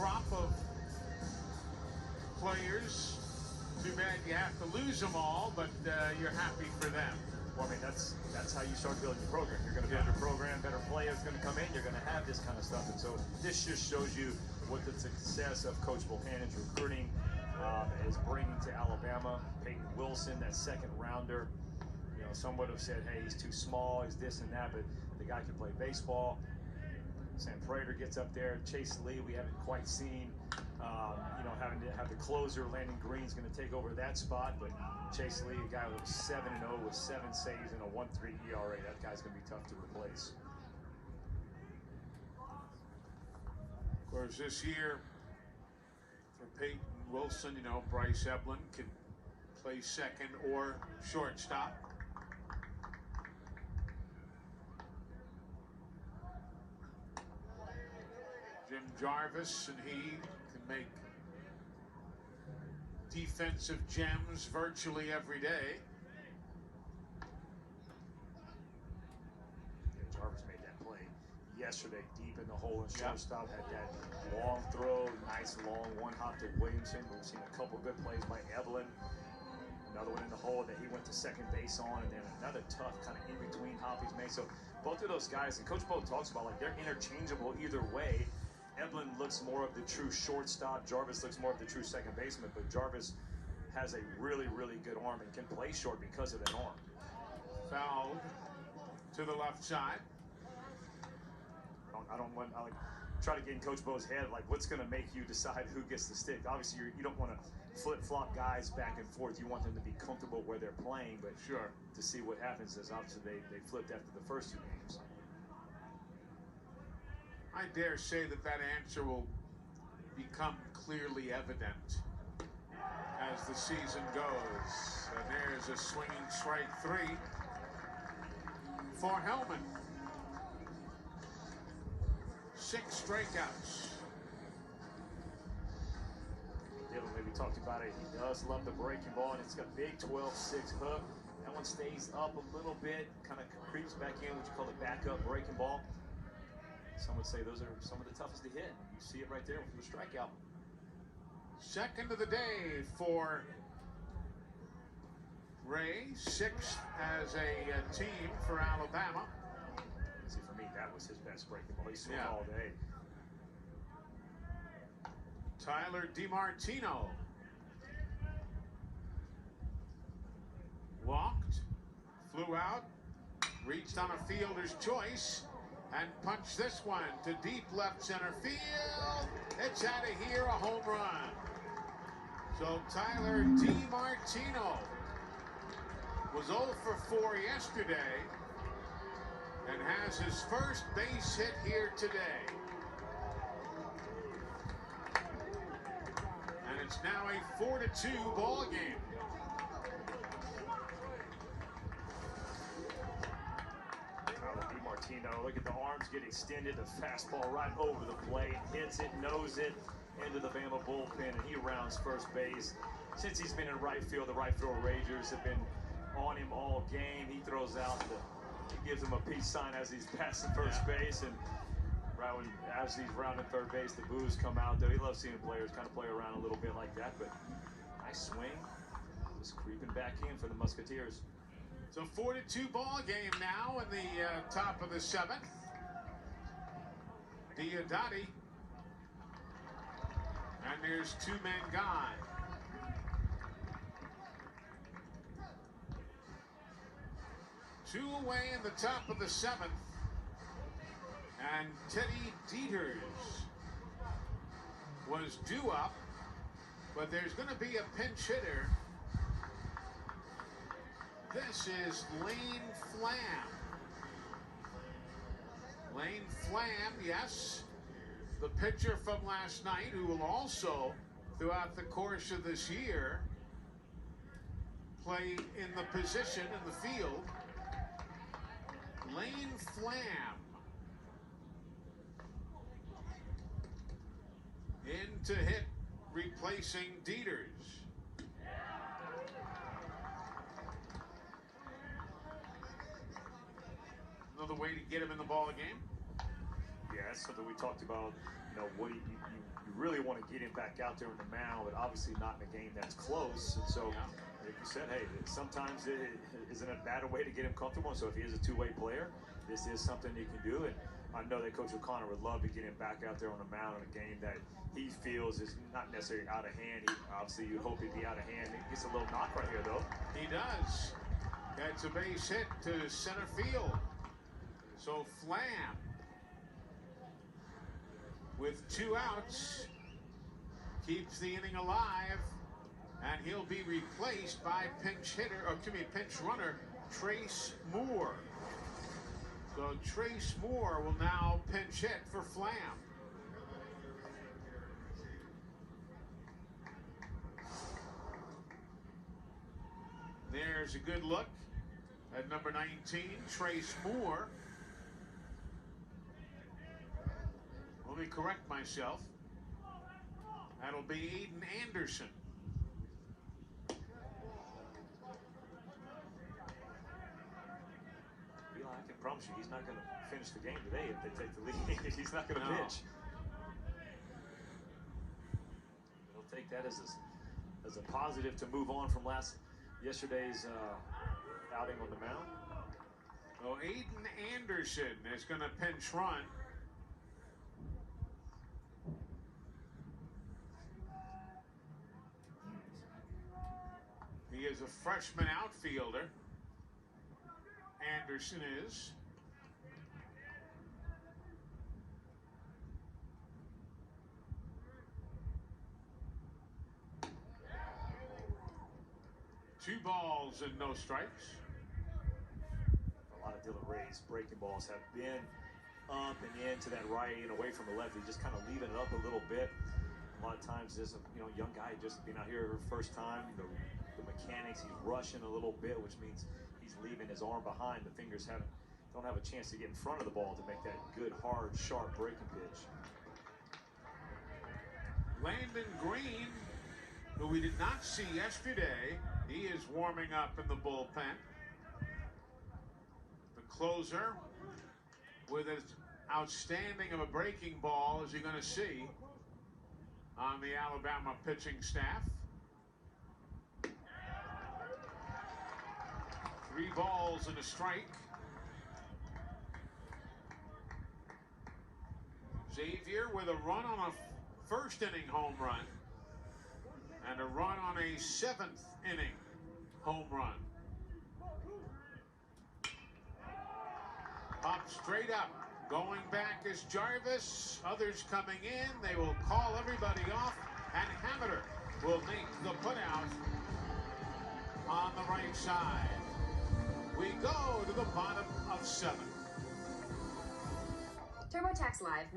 crop of players. Too bad you have to lose them all, but you're happy for them. Well, I mean, that's how you start building your program. You're going to build your program, better players going to come in, you're going to have this kind of stuff. And so this just shows you what the success of Coach Bohannon's recruiting is bringing to Alabama. Peyton Wilson, that second rounder, you know, some would have said, hey, he's too small, he's this and that, but the guy can play baseball. Sam Prater gets up there. Chase Lee, we haven't quite seen, you know, having to have the closer. Landon Green's going to take over that spot, but Chase Lee, a guy who was 7-0 with 7 saves and a 1.3 ERA, that guy's going to be tough to replace. Of course, this year for Peyton Wilson, you know, Bryce Eblin can play second or shortstop. Jim Jarvis and he can make defensive gems virtually every day. Yeah, Jarvis made that play yesterday deep in the hole and shortstop. Had that long throw, nice long one hop to Williamson. We've seen a couple good plays by Eblin. Another one in the hole that he went to second base on, and then another tough kind of in-between hop he's made. So both of those guys, and Coach Bo talks about, like, they're interchangeable either way. Eblin looks more of the true shortstop. Jarvis looks more of the true second baseman, but Jarvis has a really, really good arm and can play short because of that arm. Foul to the left side. I like try to get in Coach Bo's head, like, what's going to make you decide who gets the stick? Obviously, you don't want to flip-flop guys back and forth. You want them to be comfortable where they're playing, but sure, to see what happens is obviously they flipped after the first 2 games. I dare say that answer will become clearly evident as the season goes. And there's a swinging strike 3 for Hellman. 6 strikeouts. Dylan maybe talked about it. He does love the breaking ball, and it's got a big 12-6 hook. That one stays up a little bit, kind of creeps back in, what you call the backup breaking ball. Some would say those are some of the toughest to hit. You see it right there with the strikeout. Second of the day for Ray. 6th as a team for Alabama. See, for me, that was his best breaking ball. He swung all day. Tyler DiMartino walked, flew out, reached on a fielder's choice, and punched this one to deep left center field. It's out of here, a home run. So Tyler DiMartino was 0 for 4 yesterday and has his first base hit here today. And it's now a 4-2 ball game. DiMartino, look at the arms get extended, the fastball right over the plate, hits it, knows it, into the Bama bullpen, and he rounds first base. Since he's been in right field, the right field Rangers have been on him all game. He throws out he gives him a peace sign as he's passing first base, and right when as he's rounding third base, the boos come out there. He loves seeing players kind of play around a little bit like that, but nice swing, just creeping back in for the Musketeers. So 4-2 ball game now in the top of the 7th. Diodati. And there's 2 men gone. Two away in the top of the 7th. And Teddy Dieters was due up, but there's going to be a pinch hitter. This is Lane Flam. Lane Flam, yes, the pitcher from last night, who will also, throughout the course of this year, play in the position in the field. Lane Flam in to hit, replacing Dieters. Another way to get him in the ball game. Yeah, that's something we talked about. You know, what you you really want to get him back out there on the mound, but obviously not in a game that's close. And so, like you said, hey, sometimes it isn't a bad way to get him comfortable. And so if he is a two-way player, this is something he can do. And I know that Coach O'Connor would love to get him back out there on the mound in a game that he feels is not necessarily out of hand. Obviously, you hope he'd be out of hand. He gets a little knock right here, though. He does. That's a base hit to center field. So Flam, with 2 outs, keeps the inning alive, and he'll be replaced by pinch runner Trace Moore. So Trace Moore will now pinch hit for Flam. There's a good look at number 19, Trace Moore. Let me correct myself. That'll be Aiden Anderson. I can promise you he's not going to finish the game today if they take the lead. He's not going to pitch. He'll take that as a positive to move on from yesterday's outing on the mound. So Aiden Anderson is going to pinch run. He is a freshman outfielder. Anderson is. Two balls and no strikes. A lot of Dylan Ray's breaking balls have been up and into that right and away from the left. He's just kind of leaving it up a little bit. A lot of times, there's a young guy just being out here first time. The mechanics, he's rushing a little bit, which means he's leaving his arm behind. The fingers don't have a chance to get in front of the ball to make that good, hard, sharp breaking pitch. Landon Green, who we did not see yesterday, he is warming up in the bullpen. The closer, with as outstanding of a breaking ball as you're going to see on the Alabama pitching staff. 3 balls and a strike. Xavier with a run on a first inning home run and a run on a 7th inning home run. Up straight up. Going back is Jarvis. Others coming in. They will call everybody off, and Hammeter will make the putout on the right side. We go to the bottom of 7. TurboTax Live.